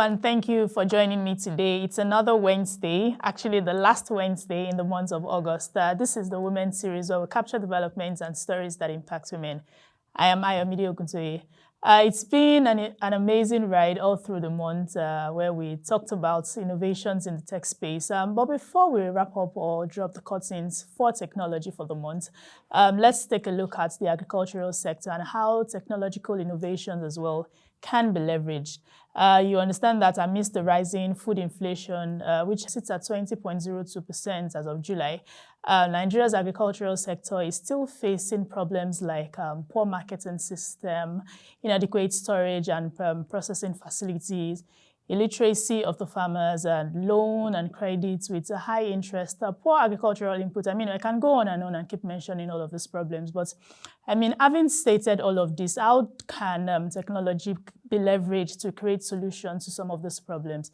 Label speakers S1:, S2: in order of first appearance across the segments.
S1: and thank you for joining me today. It's another Wednesday, actually the last Wednesday in the month of August. This is the Women's Series where we capture developments and stories that impact women. I am Ayomide Oguntoye. It's been an amazing ride all through the month where we talked about innovations in the tech space. But before we wrap up or drop the curtains for technology for the month, let's take a look at the agricultural sector and how technological innovations as well can be leveraged. You understand that amidst the rising food inflation, which sits at 20.02% as of July, Nigeria's agricultural sector is still facing problems like poor marketing system, inadequate storage and processing facilities, illiteracy of the farmers, and loan and credits with a high interest, poor agricultural input. I mean, I can go on and keep mentioning all of these problems, but I mean, having stated all of this, how can technology be leveraged to create solutions to some of these problems?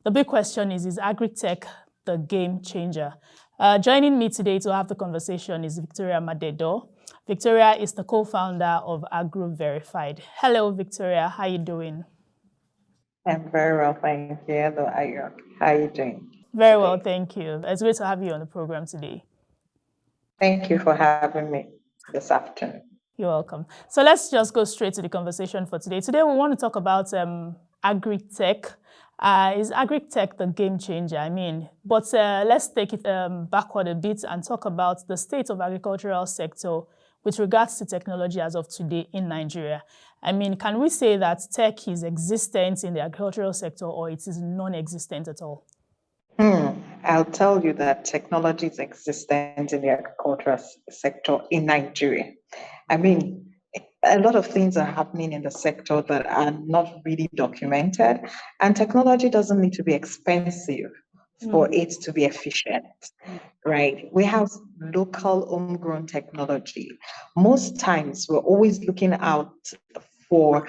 S1: The big question is Agric-Tech the game changer? Joining me today to have the conversation is Victoria Madedor. Victoria is the co-founder of AgroVerified. Hello, Victoria. How are you doing?
S2: I'm very well, thank you. Hello, Ayok. How are you doing?
S1: Very well, thank you. It's great to have you on the program today.
S2: Thank you for having me this afternoon.
S1: You're welcome. So let's just go straight to the conversation for today. Today we want to talk about Agric-Tech. Is Agric-Tech the game changer? I mean, but let's take it backward a bit and talk about the state of agricultural sector with regards to technology as of today in Nigeria. I mean, can we say that tech is existent in the agricultural sector or it is non-existent at all?
S2: I'll tell you that technology is existent in the agricultural sector in Nigeria. I mean, a lot of things are happening in the sector that are not really documented, and technology doesn't need to be expensive for it to be efficient, right? We have local homegrown technology. Most times we're always looking out for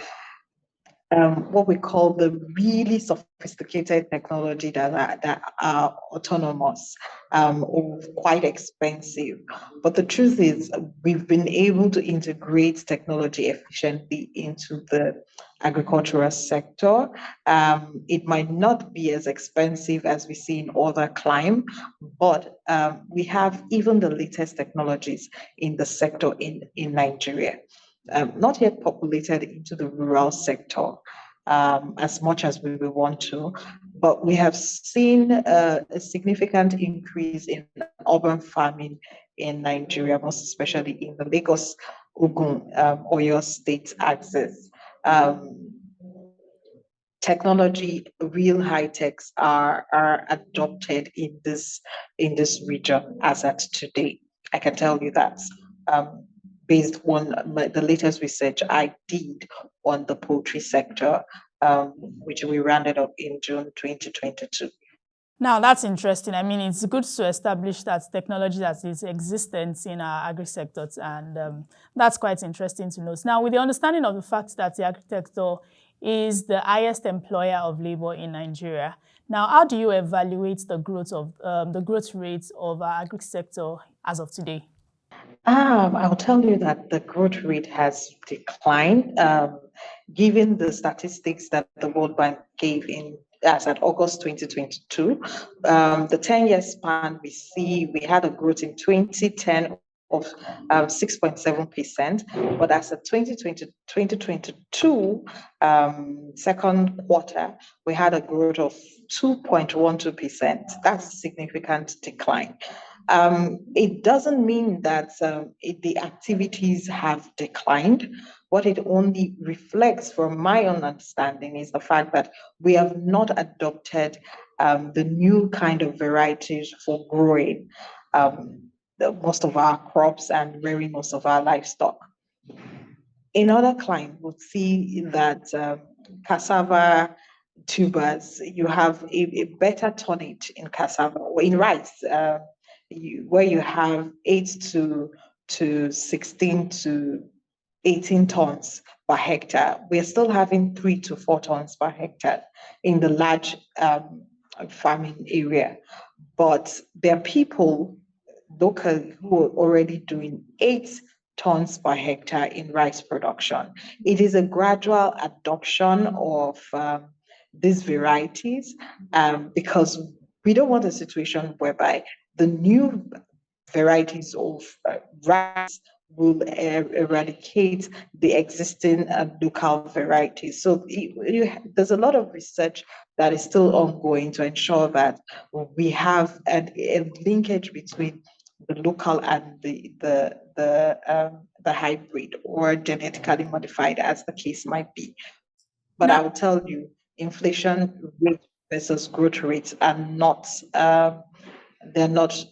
S2: what we call the really sophisticated technology that are autonomous or quite expensive. But the truth is, we've been able to integrate technology efficiently into the agricultural sector. It might not be as expensive as we see in other climes, but we have even the latest technologies in the sector in Nigeria. Not yet populated into the rural sector as much as we would want to, but we have seen a significant increase in urban farming in Nigeria, most especially in the Lagos, Ogun, Oyo state axis. Technology, real high techs are adopted in this region as at today. I can tell you that. Based on the latest research I did on the poultry sector, which we rounded up in June 2022.
S1: Now, that's interesting. I mean, it's good to establish that technology that is existent in our agri-sectors, and that's quite interesting to note. Now, with the understanding of the fact that the agri-sector is the highest employer of labor in Nigeria, now, how do you evaluate the growth rates of our agri-sector as of today?
S2: I'll tell you that the growth rate has declined, given the statistics that the World Bank gave as at August 2022. The 10-year span we had a growth in 2010 of 6.7%, but as of 2022 second quarter, we had a growth of 2.12%. That's a significant decline. It doesn't mean that the activities have declined. What it only reflects, from my own understanding, is the fact that we have not adopted the new kind of varieties for growing most of our crops and rearing most of our livestock. In other climes, we'll see that cassava tubers, you have a better tonnage in cassava, or in rice, where you have 8 to 16 to 18 tons per hectare. We're still having 3 to 4 tons per hectare in the large farming area. But there are people locally who are already doing 8 tons per hectare in rice production. It is a gradual adoption of these varieties, because we don't want a situation whereby the new varieties of rice will eradicate the existing local varieties. So there's a lot of research that is still ongoing to ensure that we have a linkage between the local and the hybrid or genetically modified, as the case might be. But
S1: Now,
S2: I will tell you, inflation rate versus growth rates are not they're not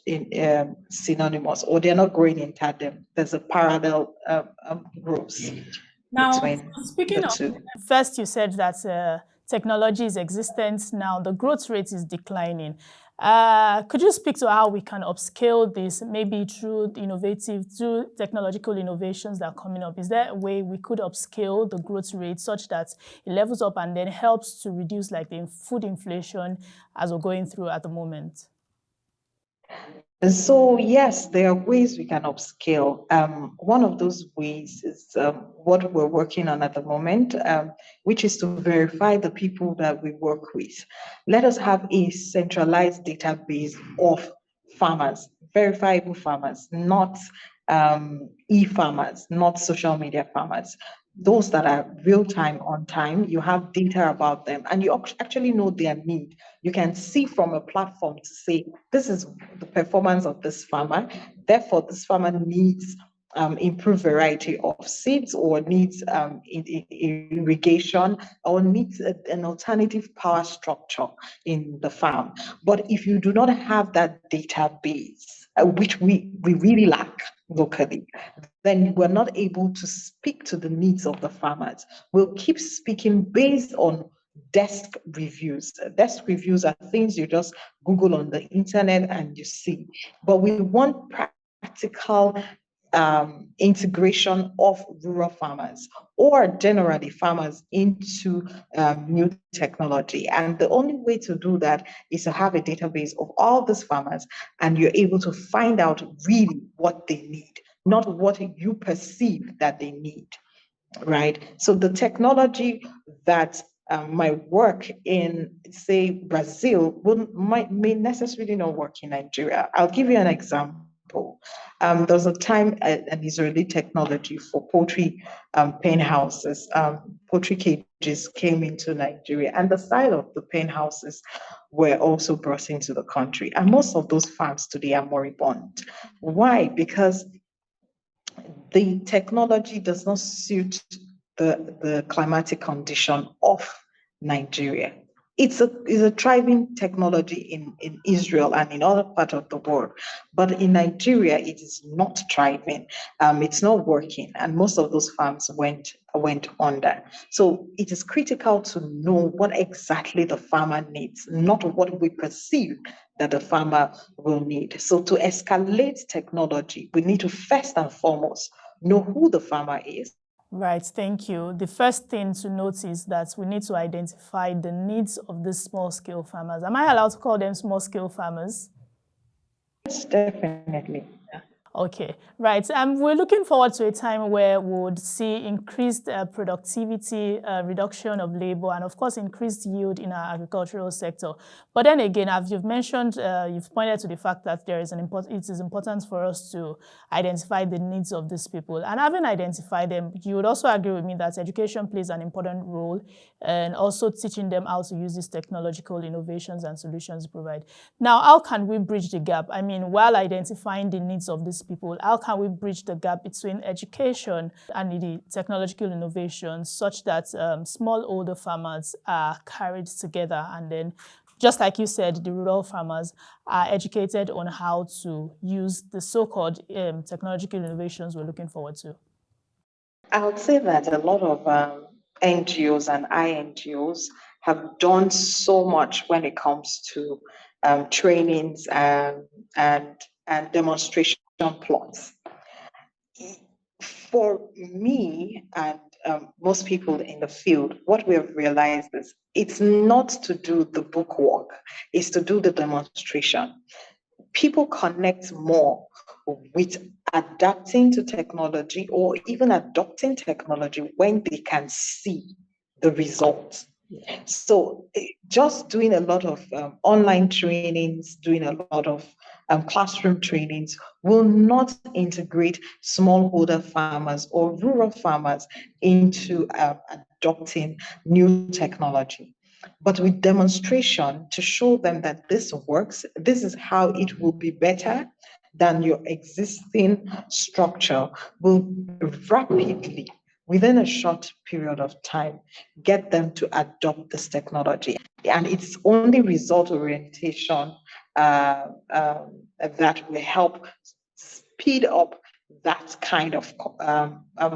S2: synonymous, or they're not growing in tandem. There's a parallel growth
S1: now,
S2: between the
S1: speaking of,
S2: two.
S1: first you said that technology is existent. Now the growth rate is declining. Could you speak to how we can upscale this, maybe through technological innovations that are coming up? Is there a way we could upscale the growth rate such that it levels up and then helps to reduce like the food inflation as we're going through at the moment?
S2: And so, yes, there are ways we can upscale. One of those ways is what we're working on at the moment, which is to verify the people that we work with. Let us have a centralized database of farmers, verifiable farmers, not e-farmers, not social media farmers. Those that are real time, on time, you have data about them, and you actually know their need. You can see from a platform to say, this is the performance of this farmer. Therefore, this farmer needs improved variety of seeds, or needs irrigation, or needs an alternative power structure in the farm. But if you do not have that database, which we really lack locally, then we're not able to speak to the needs of the farmers. We'll keep speaking based on desk reviews. Desk reviews are things you just Google on the internet and you see. But we want practical integration of rural farmers, or generally farmers, into new technology. And the only way to do that is to have a database of all these farmers, and you're able to find out really what they need, not what you perceive that they need, right? So the technology that might work in, say, Brazil may necessarily not work in Nigeria. I'll give you an example. There was a time an Israeli technology for poultry pen houses, poultry cages came into Nigeria, and the side of the pen houses were also brought into the country. And most of those farms today are moribund. Why? Because the technology does not suit the climatic condition of Nigeria. It's a thriving technology in Israel and in other parts of the world, but in Nigeria it is not thriving. It's not working, and most of those farms went under. So it is critical to know what exactly the farmer needs, not what we perceive that the farmer will need. So to escalate technology, we need to first and foremost know who the farmer is.
S1: Right, thank you. The first thing to note is that we need to identify the needs of the small-scale farmers. Am I allowed to call them small-scale farmers?
S2: Yes, definitely.
S1: Okay, right. We're looking forward to a time where we would see increased productivity, reduction of labor, and of course, increased yield in our agricultural sector. But then again, as you've mentioned, you've pointed to the fact that it is important for us to identify the needs of these people. And having identified them, you would also agree with me that education plays an important role, and also teaching them how to use these technological innovations and solutions provide. Now, how can we bridge the gap? I mean, while identifying the needs of these people, how can we bridge the gap between education and the technological innovations such that smallholder farmers are carried together, and then, just like you said, the rural farmers are educated on how to use the so-called technological innovations we're looking forward to?
S2: I would say that a lot of NGOs and INGOs have done so much when it comes to trainings and demonstration plots. For me and most people in the field, what we have realized is it's not to do the book work, it's to do the demonstration. People connect more with adapting to technology or even adopting technology when they can see the results. So just doing a lot of online trainings, doing a lot of classroom trainings will not integrate smallholder farmers or rural farmers into adopting new technology. But with demonstration to show them that this works, this is how it will be better than your existing structure, will rapidly, within a short period of time, get them to adopt this technology. And it's only result orientation that will help speed up that kind of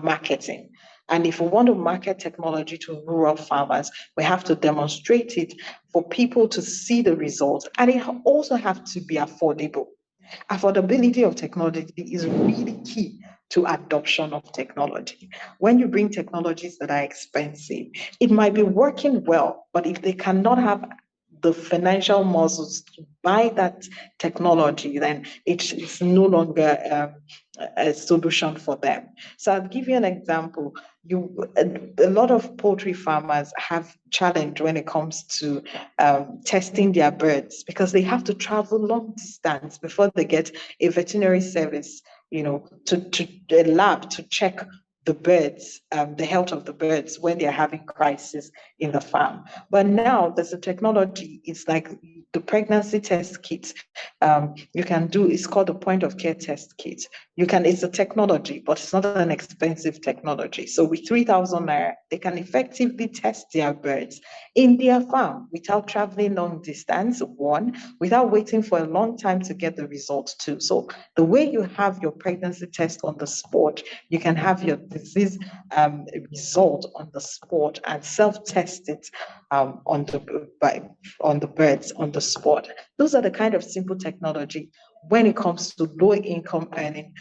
S2: marketing. And if we want to market technology to rural farmers, we have to demonstrate it for people to see the results. And it also has to be affordable. Affordability of technology is really key to adoption of technology. When you bring technologies that are expensive, it might be working well, but if they cannot have the financial muscles to buy that technology, then it's no longer a solution for them. So I'll give you an example. A lot of poultry farmers have challenge when it comes to testing their birds because they have to travel long distance before they get a veterinary service, to a lab to check the birds, the health of the birds when they're having crisis in the farm. But now there's a technology, it's like the pregnancy test kit. You can do, it's called the point of care test kit. It's a technology, but it's not an expensive technology. So with 3,000 naira, they can effectively test their birds in their farm without traveling long distance, one, without waiting for a long time to get the results too. So the way you have your pregnancy test on the spot, you can have your disease result on the spot and self-test it on the birds on the spot. Those are the kind of simple technology when it comes to low income earning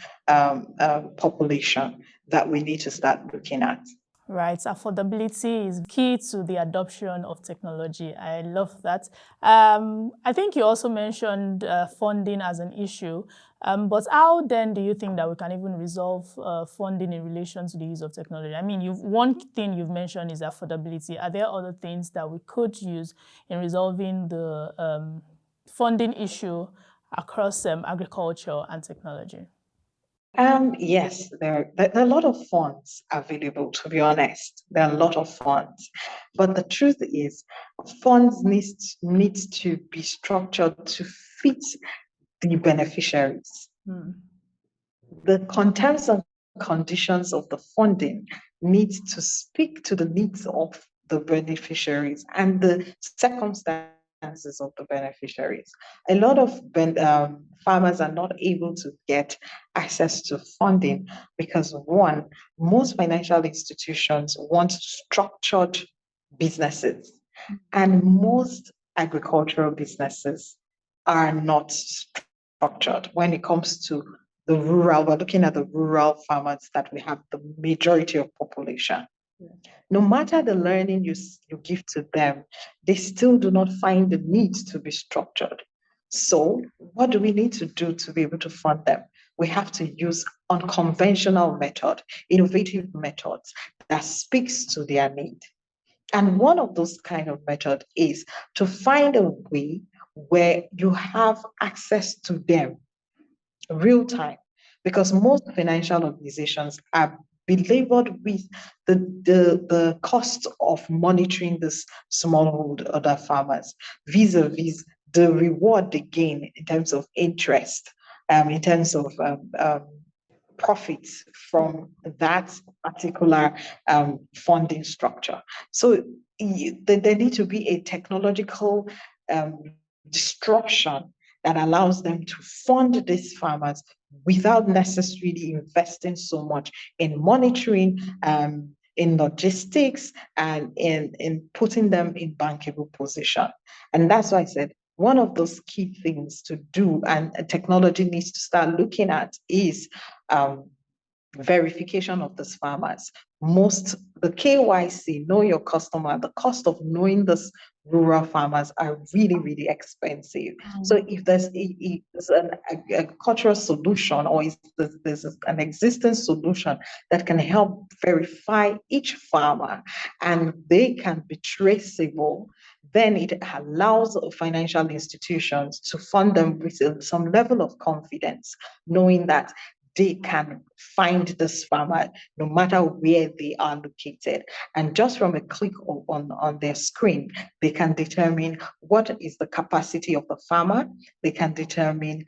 S2: population that we need to start looking at.
S1: Right, affordability is key to the adoption of technology. I love that. I think you also mentioned funding as an issue, but how then do you think that we can even resolve funding in relation to the use of technology? I mean, one thing you've mentioned is affordability. Are there other things that we could use in resolving the funding issue across agriculture and technology?
S2: Yes, there are a lot of funds available, to be honest. There are a lot of funds. But the truth is, funds needs to be structured to fit the beneficiaries. The terms and conditions of the funding needs to speak to the needs of the beneficiaries and the circumstances of the beneficiaries. A lot of farmers are not able to get access to funding because, one, most financial institutions want structured businesses, and most agricultural businesses are not structured when it comes to the rural. We're looking at the rural farmers that we have the majority of population. No matter the learning you give to them, they still do not find the need to be structured. So what do we need to do to be able to fund them? We have to use unconventional method, innovative methods that speaks to their need. And one of those kind of methods is to find a way where you have access to them real time, because most financial organizations are belabored with the cost of monitoring this smallholder farmers vis-a-vis the reward they gain in terms of interest, in terms of profits from that particular funding structure. So there need to be a technological disruption that allows them to fund these farmers without necessarily investing so much in monitoring, in logistics, and in putting them in bankable position. And that's why I said one of those key things to do, and technology needs to start looking at, is verification of these farmers. The KYC, know your customer, the cost of knowing this rural farmers are really, really expensive. So if there's an agricultural solution, or if there's an existing solution that can help verify each farmer and they can be traceable, then it allows financial institutions to fund them with some level of confidence, knowing that they can find this farmer no matter where they are located. And just from a click on their screen, they can determine what is the capacity of the farmer. They can determine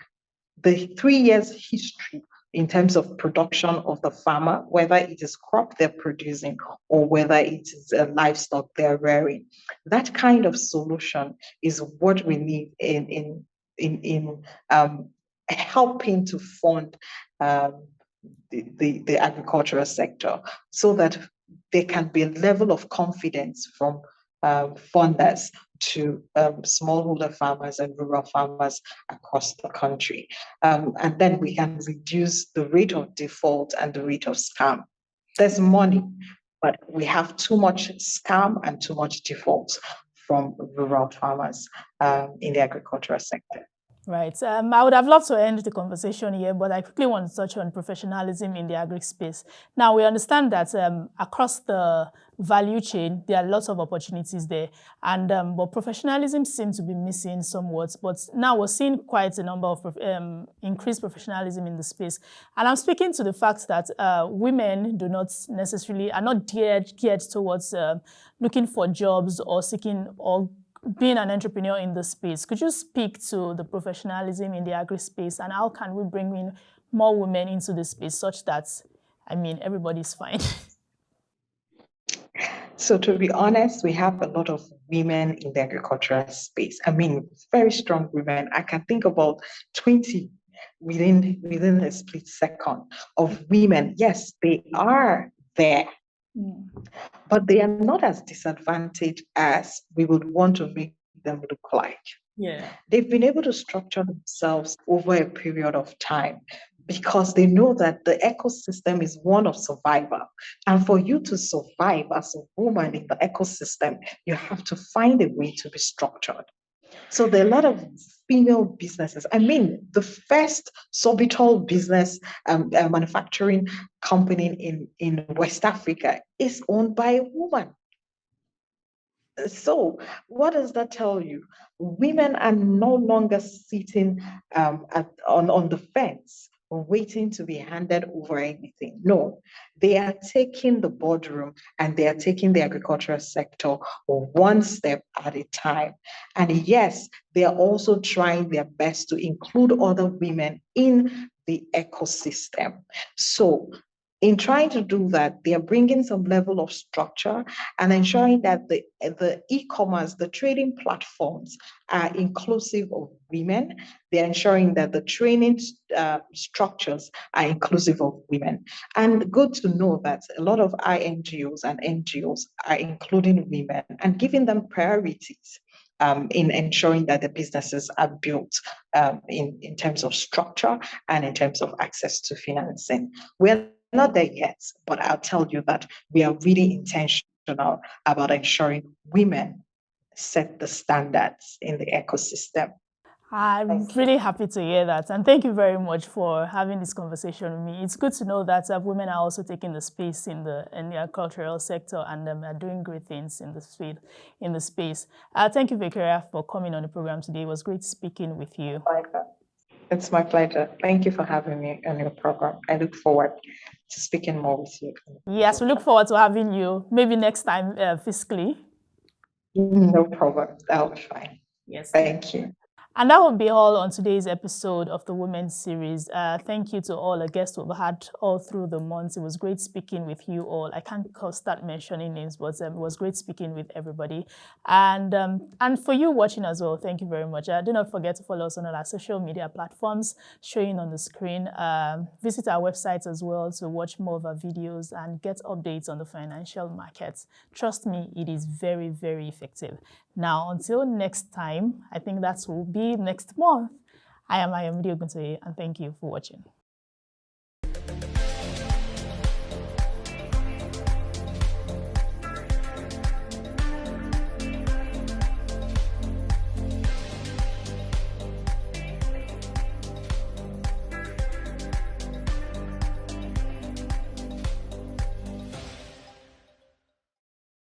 S2: the 3 years history in terms of production of the farmer, whether it is crop they're producing or whether it is livestock they're rearing. That kind of solution is what we need in helping to fund the agricultural sector, so that there can be a level of confidence from funders to smallholder farmers and rural farmers across the country. And then we can reduce the rate of default and the rate of scam. There's money, but we have too much scam and too much default from rural farmers in the agricultural sector.
S1: Right. I would have loved to end the conversation here, but I quickly want to touch on professionalism in the agri space. Now, we understand that across the value chain, there are lots of opportunities there, and but professionalism seems to be missing somewhat. But now we're seeing quite a number of increased professionalism in the space, and I'm speaking to the fact that women do not necessarily are not geared towards looking for jobs or seeking or being an entrepreneur in the space. Could you speak to the professionalism in the agri space, and how can we bring in more women into the space such that, I mean, everybody's fine?
S2: So to be honest, we have a lot of women in the agricultural space. I mean, very strong women. I can think about 20 within a split second of women. Yes, they are there. But they are not as disadvantaged as we would want to make them look like.
S1: Yeah.
S2: They've been able to structure themselves over a period of time because they know that the ecosystem is one of survival. And for you to survive as a woman in the ecosystem, you have to find a way to be structured. So there are a lot of female businesses. I mean, the first sorbitol business manufacturing company in West Africa is owned by a woman. So what does that tell you? Women are no longer sitting on the fence waiting to be handed over anything. No, they are taking the boardroom and they are taking the agricultural sector one step at a time. And yes, they are also trying their best to include other women in the ecosystem. So in trying to do that, they are bringing some level of structure and ensuring that the e-commerce, the trading platforms are inclusive of women. They're ensuring that the training structures are inclusive of women. And good to know that a lot of INGOs and NGOs are including women and giving them priorities in ensuring that the businesses are built in terms of structure and in terms of access to financing. We're not there yet, but I'll tell you that we are really intentional about ensuring women set the standards in the ecosystem.
S1: I'm really happy to hear that. And thank you very much for having this conversation with me. It's good to know that women are also taking the space in the agricultural sector and are doing great things in the space. Thank you, Victoria, for coming on the program today. It was great speaking with you.
S2: It's my pleasure. Thank you for having me on your program. I look forward to speaking more with you.
S1: Yes, we look forward to having you. Maybe next time fiscally.
S2: No problem. That'll be fine.
S1: Yes.
S2: Thank you.
S1: And that will be all on today's episode of the Women's Series. Thank you to all the guests we've had all through the months. It was great speaking with you all. I can't start mentioning names, but it was great speaking with everybody. And for you watching as well, thank you very much. Do not forget to follow us on all our social media platforms showing on the screen. Visit our website as well to watch more of our videos and get updates on the financial markets. Trust me, it is very, very effective. Now, until next time, I think that will be next month. I am Ayomide Oguntoye, and thank you for watching.